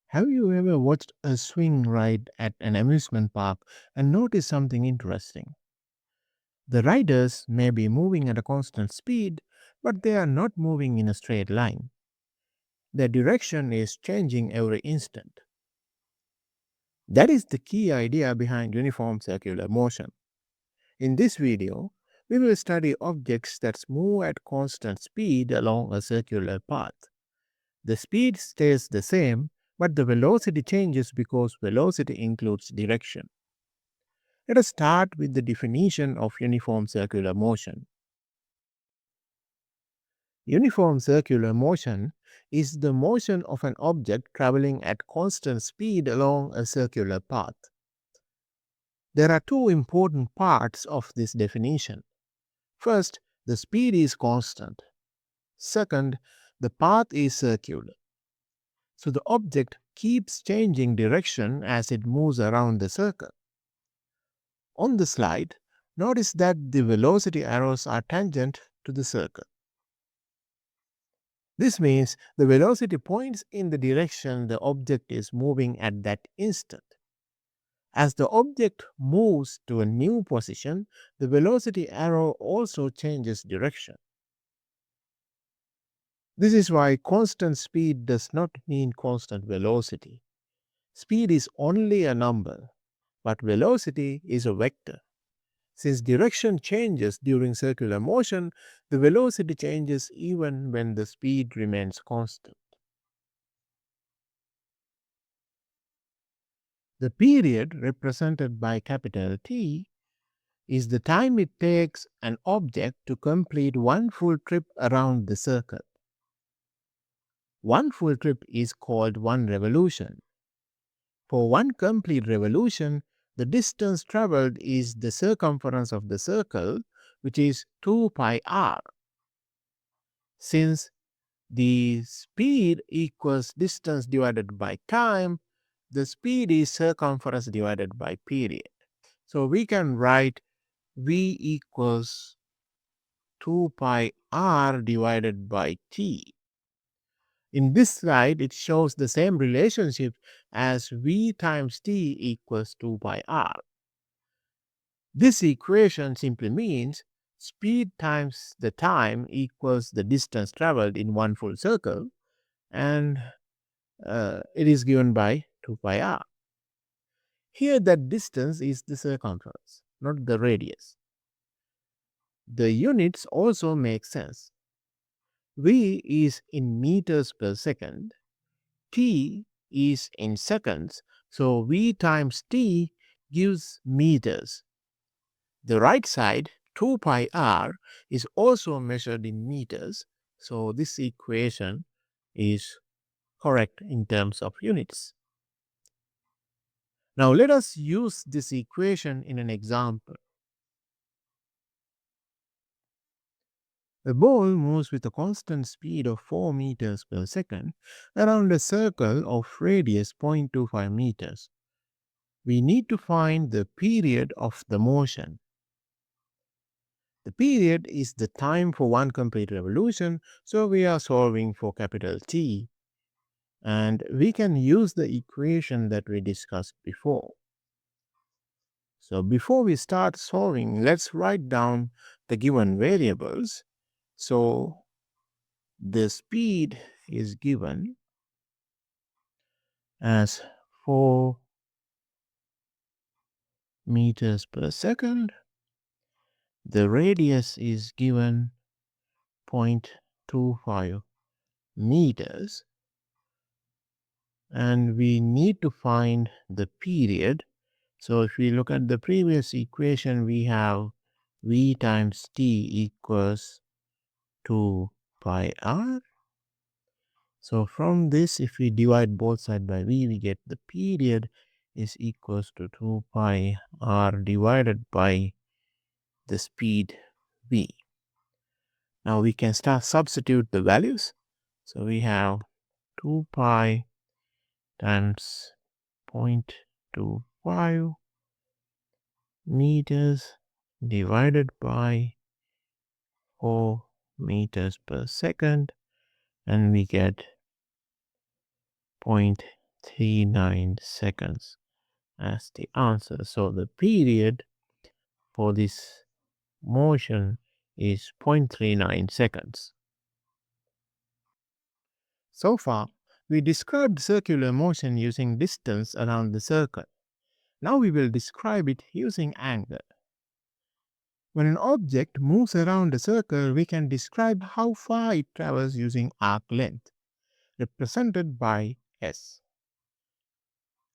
Have you ever watched a swing ride at an amusement park and noticed something interesting? The riders may be moving at a constant speed, but they are not moving in a straight line. Their direction is changing every instant. That is the key idea behind uniform circular motion. In this video, we will study objects that move at constant speed along a circular path. The speed stays the same, but the velocity changes because velocity includes direction. Let us start with the definition of uniform circular motion. Uniform circular motion is the motion of an object traveling at constant speed along a circular path. There are two important parts of this definition. First, the speed is constant. Second, the path is circular. So the object keeps changing direction as it moves around the circle. On the slide, notice that the velocity arrows are tangent to the circle. This means the velocity points in the direction the object is moving at that instant. As the object moves to a new position, the velocity arrow also changes direction. This is why constant speed does not mean constant velocity. Speed is only a number, but velocity is a vector. Since direction changes during circular motion, the velocity changes even when the speed remains constant. The period, represented by capital T, is the time it takes an object to complete one full trip around the circle. One full trip is called one revolution. For one complete revolution, the distance traveled is the circumference of the circle, which is 2 pi r. Since the speed equals distance divided by time, the speed is circumference divided by period. So we can write v equals 2 pi r divided by t. In this slide, it shows the same relationship as v times t equals 2 pi r. This equation simply means speed times the time equals the distance traveled in one full circle, and it is given by 2 pi r. Here, that distance is the circumference, not the radius. The units also make sense. V is in meters per second, T is in seconds, so V times T gives meters. The right side, 2 pi r, is also measured in meters, so this equation is correct in terms of units. Now let us use this equation in an example. A ball moves with a constant speed of 4 meters per second around a circle of radius 0.25 meters. We need to find the period of the motion. The period is the time for one complete revolution, so we are solving for capital T. And we can use the equation that we discussed before. So before we start solving, let's write down the given variables. So the speed is given as 4 meters per second. The radius is given 0.25 meters. And we need to find the period. So if we look at the previous equation, we have v times t equals 2 pi r. So from this, if we divide both sides by v, we get the period is equals to 2 pi r divided by the speed v. Now we can start substitute the values. So we have 2 pi times 0.25 meters divided by 4 meters per second, and we get 0.39 seconds as the answer. So the period for this motion is 0.39 seconds. So far, we described circular motion using distance around the circle. Now we will describe it using angle. When an object moves around a circle, we can describe how far it travels using arc length, represented by S.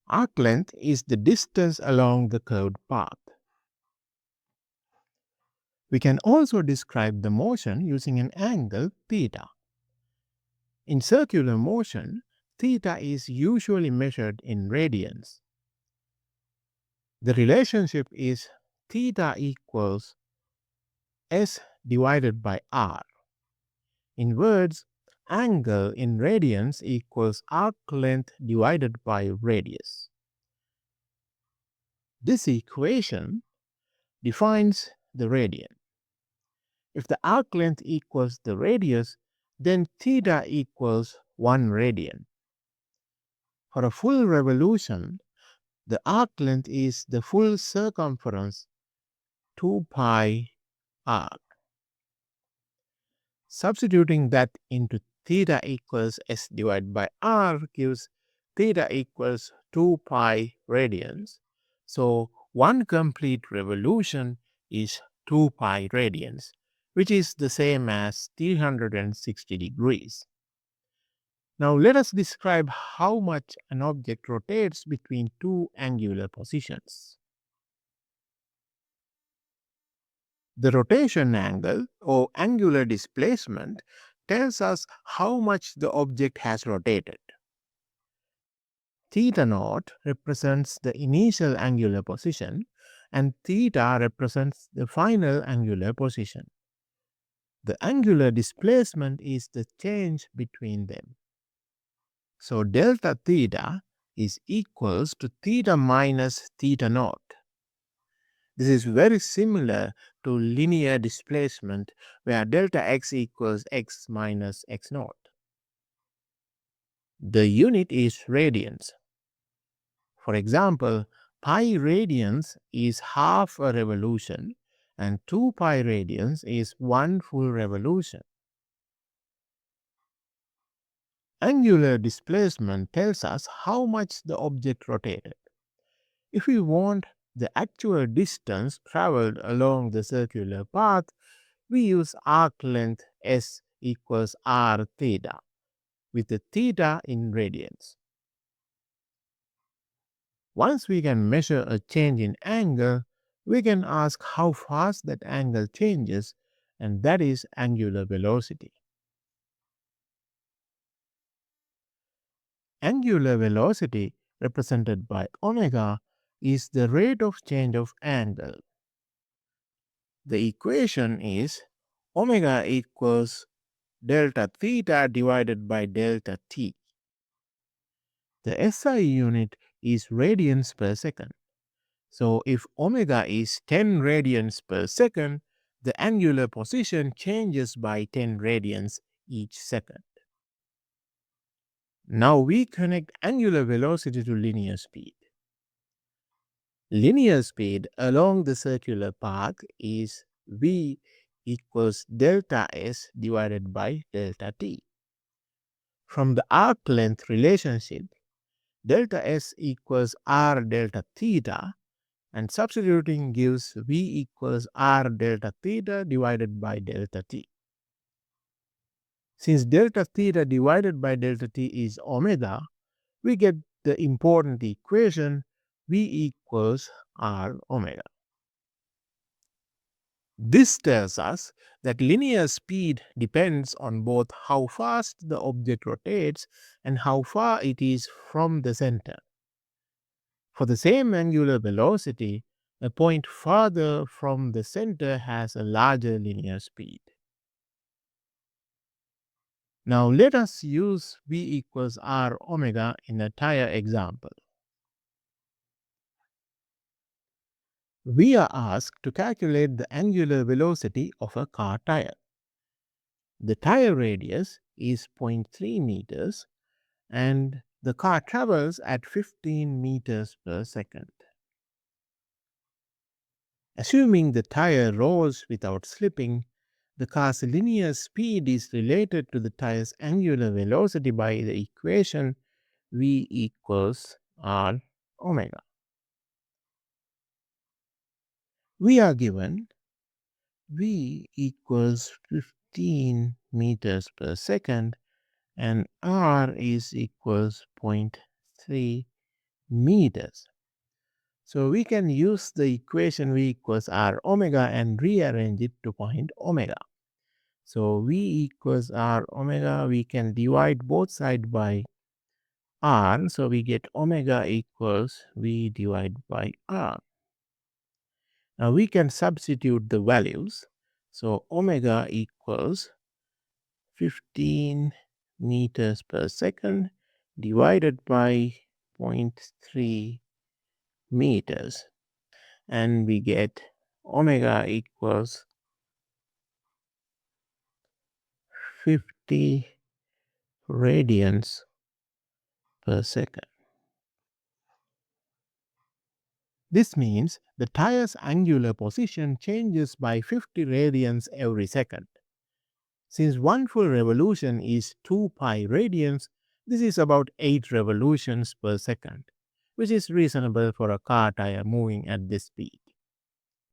Arc length is the distance along the curved path. We can also describe the motion using an angle theta. In circular motion, theta is usually measured in radians. The relationship is theta equals S divided by R. In words, angle in radians equals arc length divided by radius. This equation defines the radian. If the arc length equals the radius, then theta equals 1 radian. For a full revolution, the arc length is the full circumference 2 pi arc. Substituting that into theta equals S divided by R gives theta equals 2 pi radians. So one complete revolution is 2 pi radians, which is the same as 360 degrees. Now let us describe how much an object rotates between two angular positions. The rotation angle or angular displacement tells us how much the object has rotated. Theta naught represents the initial angular position and theta represents the final angular position. The angular displacement is the change between them. So delta theta is equals to theta minus theta naught. This is very similar to linear displacement where delta x equals x minus x naught. The unit is radians. For example, pi radians is half a revolution and 2 pi radians is one full revolution. Angular displacement tells us how much the object rotated. If we want the actual distance traveled along the circular path, we use arc length S equals r theta with the theta in radians. Once we can measure a change in angle, we can ask how fast that angle changes, and that is angular velocity. Angular velocity, represented by omega, is the rate of change of angle. The equation is omega equals delta theta divided by delta t. The SI unit is radians per second. So if omega is 10 radians per second, the angular position changes by 10 radians each second. Now we connect angular velocity to linear speed. Linear speed along the circular path is v equals delta s divided by delta t. From the arc length relationship, delta s equals r delta theta, and substituting gives v equals r delta theta divided by delta t. Since delta theta divided by delta t is omega, we get the important equation v equals r omega. This tells us that linear speed depends on both how fast the object rotates and how far it is from the center. For the same angular velocity, a point farther from the center has a larger linear speed. Now let us use v equals r omega in a tire example. We are asked to calculate the angular velocity of a car tire. The tire radius is 0.3 meters and The car travels at 15 meters per second. Assuming the tire rolls without slipping, the car's linear speed is related to the tire's angular velocity by the equation v equals r omega. We are given v equals 15 meters per second and r is equals 0.3 meters. So we can use the equation v equals r omega and rearrange it to point omega. So v equals r omega, we can divide both sides by r. So we get omega equals v divided by r. Now we can substitute the values. So omega equals 15 meters per second divided by 0.3 meters. And we get omega equals 50 radians per second. This means the tire's angular position changes by 50 radians every second. Since one full revolution is 2 pi radians, this is about 8 revolutions per second, which is reasonable for a car tire moving at this speed.